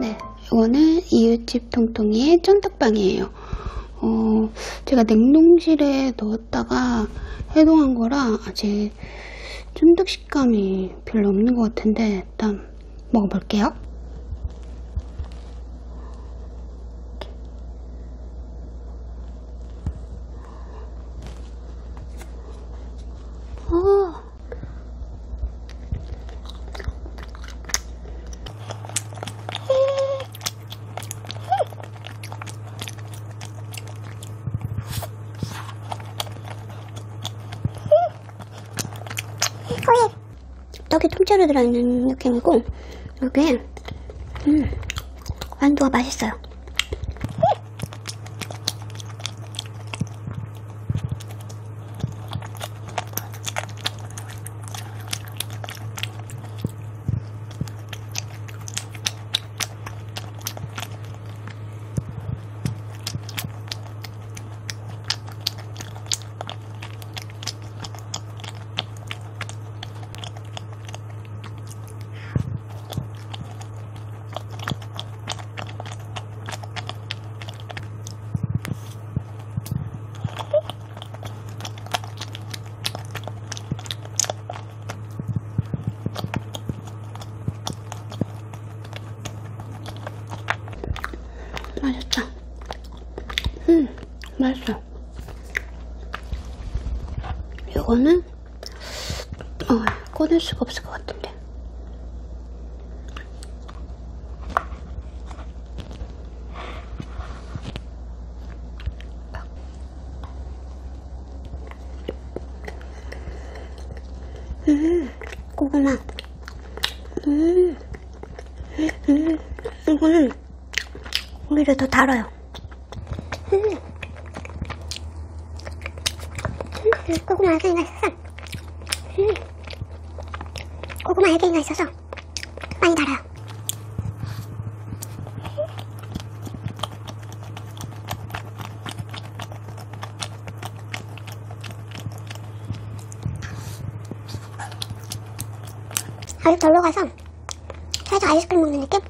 네, 이거는 이웃집 통통이의 쫀득빵이에요. 제가 냉동실에 넣었다가 해동한 거라 아직 쫀득 식감이 별로 없는 것 같은데 일단 먹어볼게요. 떡이 통째로 들어있는 느낌이고 여기에 만두가 맛있어요. 맛있다. 맛있어. 이거는 꺼낼 수가 없을 것 같은데. 고구마. 이거는 오히려 더 달아요. 고구마 알갱이가 있어서 고구마 알갱이가 있어서 많이 달아요. 아직 덜 녹아서 살짝 아이스크림 먹는 느낌?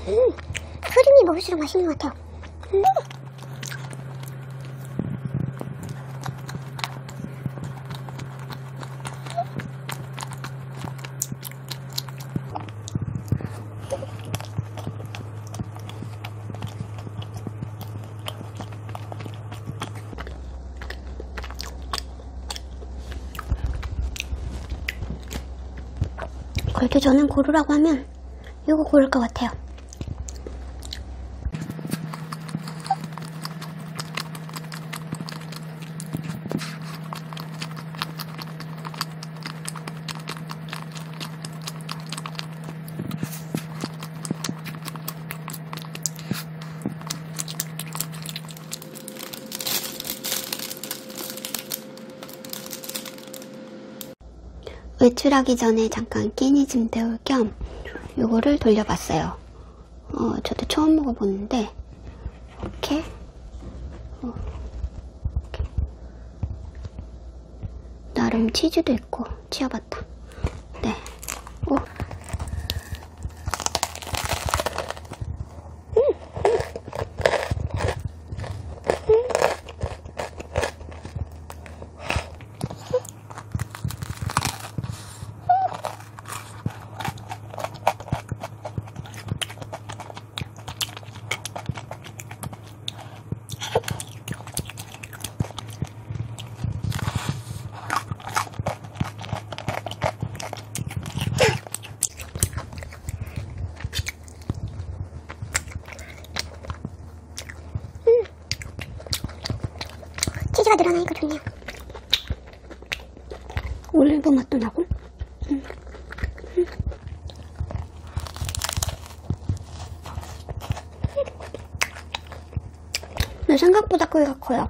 크림이 먹을수록 맛있는 것 같아요. 그래도 저는 고르라고 하면 이거 고를 것 같아요. 외출하기 전에 잠깐 끼니 좀 때울 겸 요거를 돌려봤어요. 저도 처음 먹어보는데 이렇게, 이렇게 나름 치즈도 있고 치워봤다. 네. 부들부들하니까 좋네요. 올리브 맛도 나고. 근데 생각보다 크기가 커요.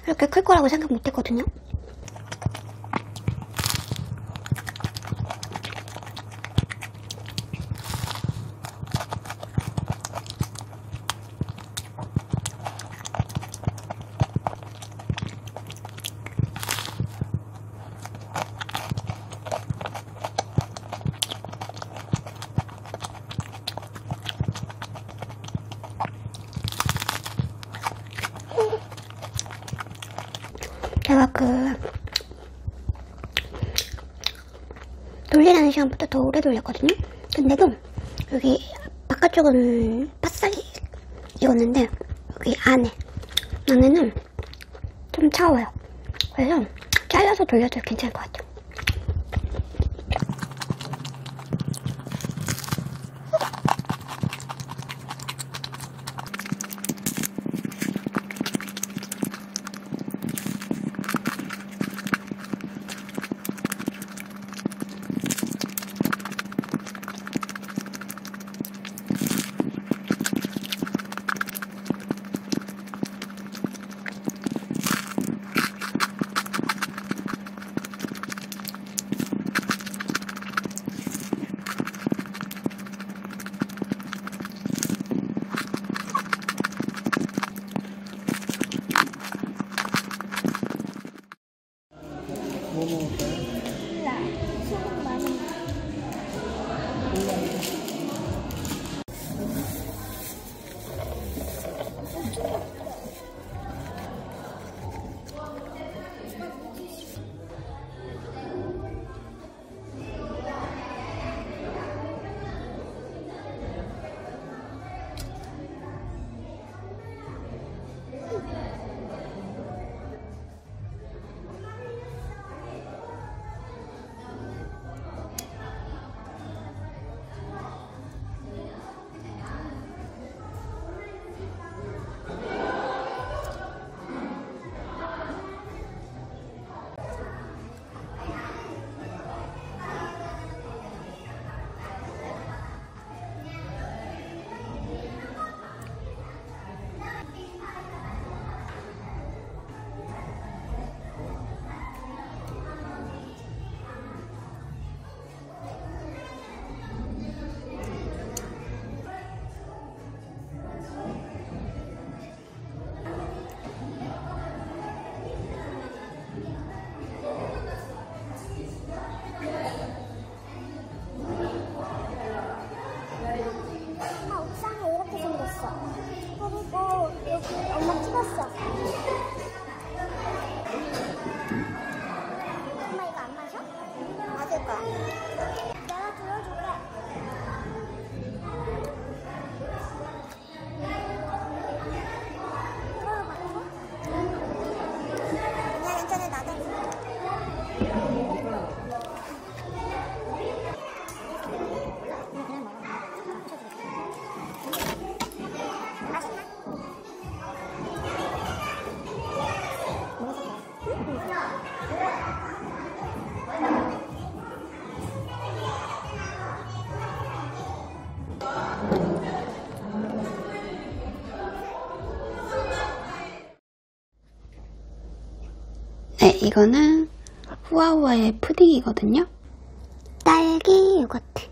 이렇게 클 거라고 생각 못했거든요. 제가 돌리라는 시간보다 더 오래 돌렸거든요. 근데도 여기 바깥쪽은 바싹 익었는데 여기 안에는 좀 차워요. 그래서 잘라서 돌려도 괜찮을 것 같아요. 뭐 먹을까요? 나 소금 많이. 엄마 옥상에 이렇게 생겼어. 그리고 여기 엄마 찍었어. 엄마 이거 안 마셔? 마실 거야. 내가 들어줄게. 이걸로 마셔? 그냥 괜찮아 나도. 네, 이거는 후아후아의 푸딩이거든요. 딸기 요거트.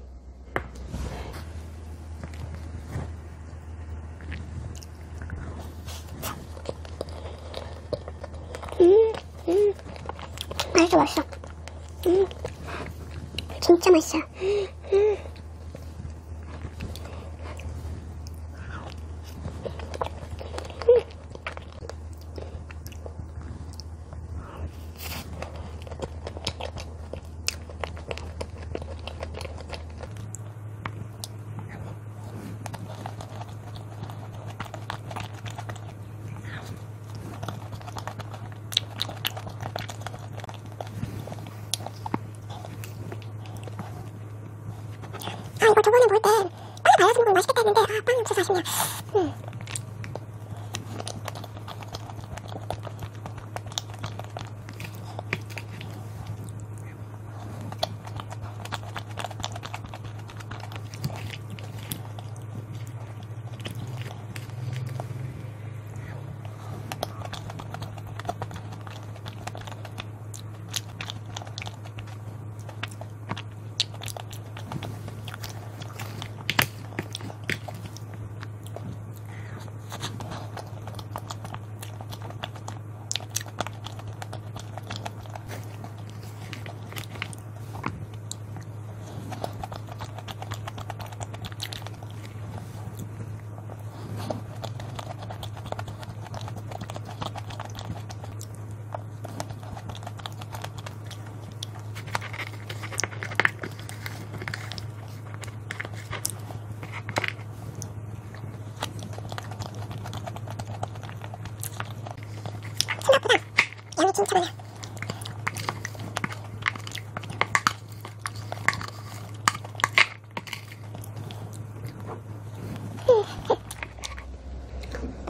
맛있어, 맛있어. 진짜 맛있어. 이거 저번에 볼 때 빵에 발라서 먹으면 맛있겠다 했는데 빵 진짜 아쉽네요.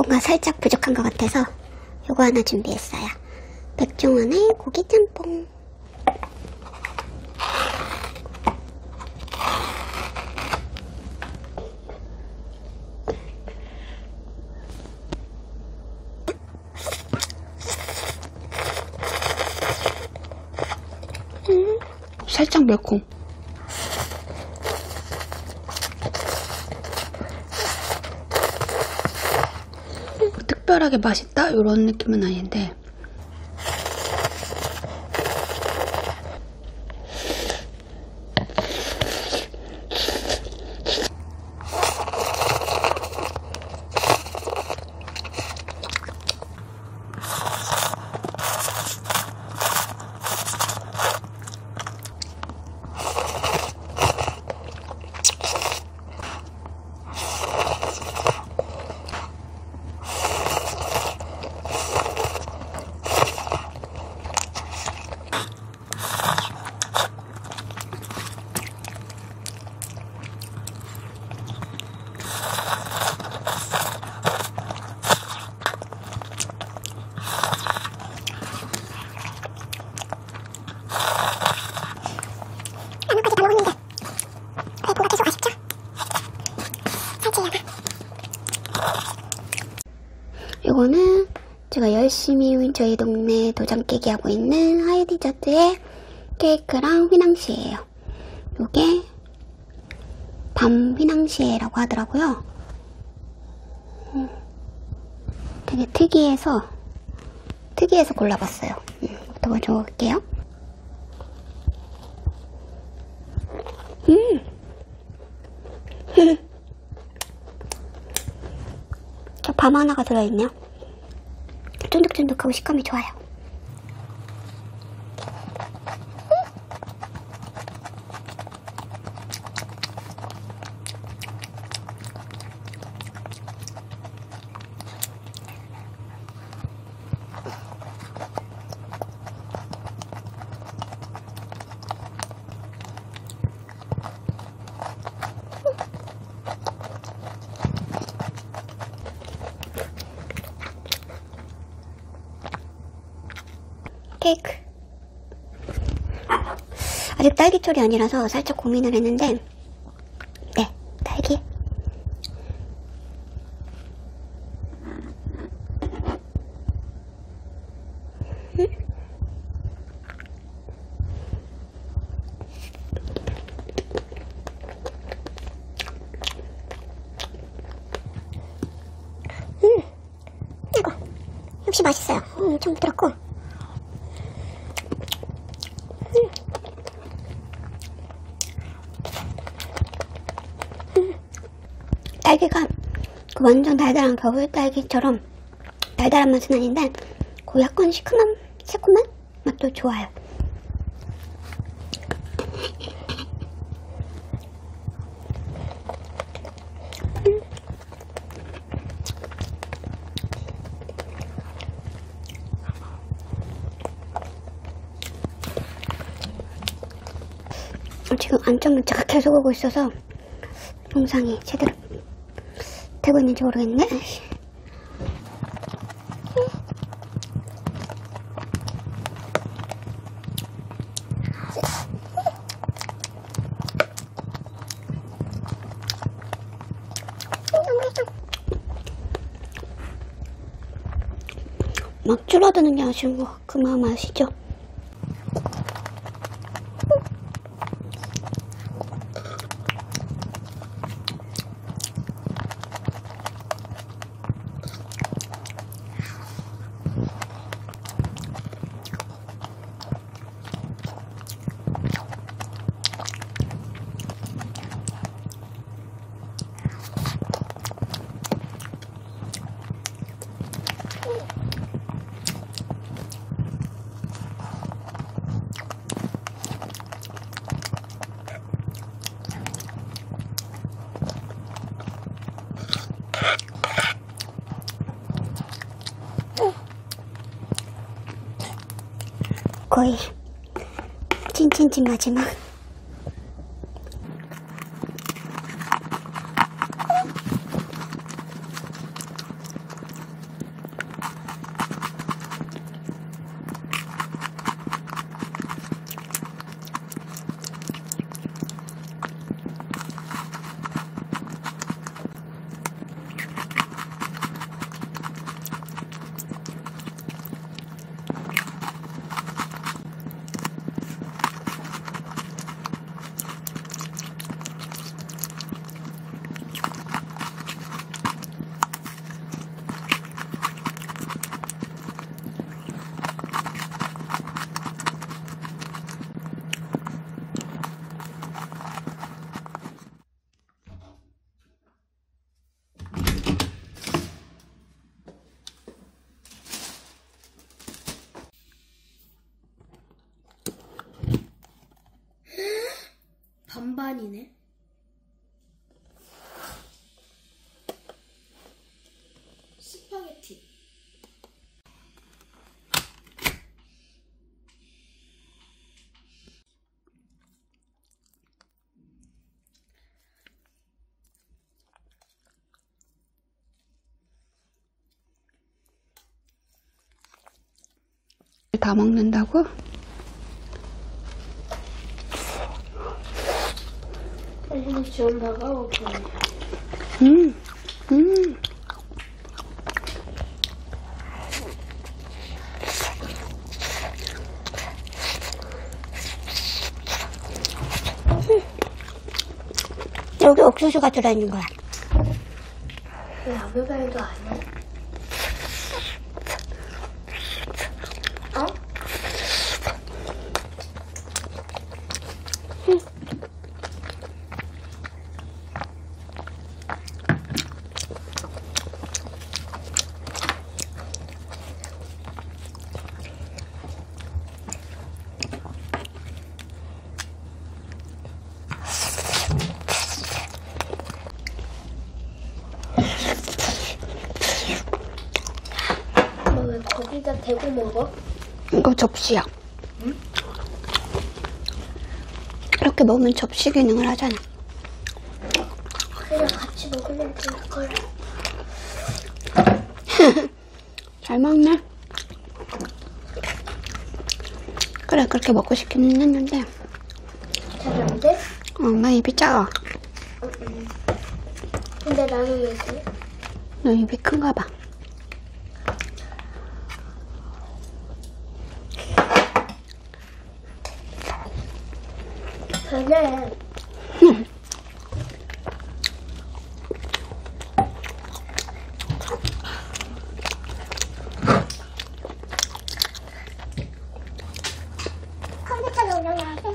뭔가 살짝 부족한 것 같아서 요거 하나 준비했어요. 백종원의 고기 짬뽕. 살짝 매콤. 특별하게 맛있다? 이런 느낌은 아닌데 이거는 제가 열심히 저희 동네 도장 깨기 하고 있는 하이디저트의 케이크랑 휘낭시에요. 요게 밤 휘낭시에라고 하더라고요. 되게 특이해서 골라봤어요. 이것도 먼저 먹을게요. 저 밤 하나가 들어있네요. 쫀득쫀득하고 식감이 좋아요. 케이크. 아직 딸기철이 아니라서 살짝 고민을 했는데, 네, 딸기. 이거 역시 맛있어요. 좀 부드럽고. 딸기가 그 완전 달달한 겨울 딸기처럼 달달한 맛은 아닌데 그 약간 시큼한 새콤한 맛도 좋아요. 지금 안전 문자가 계속 오고 있어서 영상이 제대로 되고 있는지 모르겠네. 막 줄어드는 게 아쉬운 거 그 마음 아시죠? 거의 찐찐찐 마지막. 계란이네. 스파게티. 다 먹는다고? 이거 좀 먹어볼게. 음. 여기 옥수수가 들어있는 거야. 왜 아무 말도 안 해? 어? 너 왜 거기다 대고 먹어? 이거 접시야. 이렇게 먹으면 접시 기능을 하잖아. 그냥 같이 먹으면 될걸. 잘 먹네. 그래, 그렇게 먹고 싶기는 했는데 잘 안 돼? 엄마 입이 작아. 근데 나는 왜 돼? 너 입이 큰가 봐. 그래. 컴퓨터로 올려놔야 돼.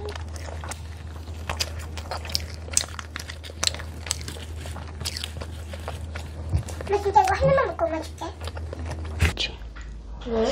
나 진짜 이거 하나만 먹고 엄마 줄게. 그렇지. 왜?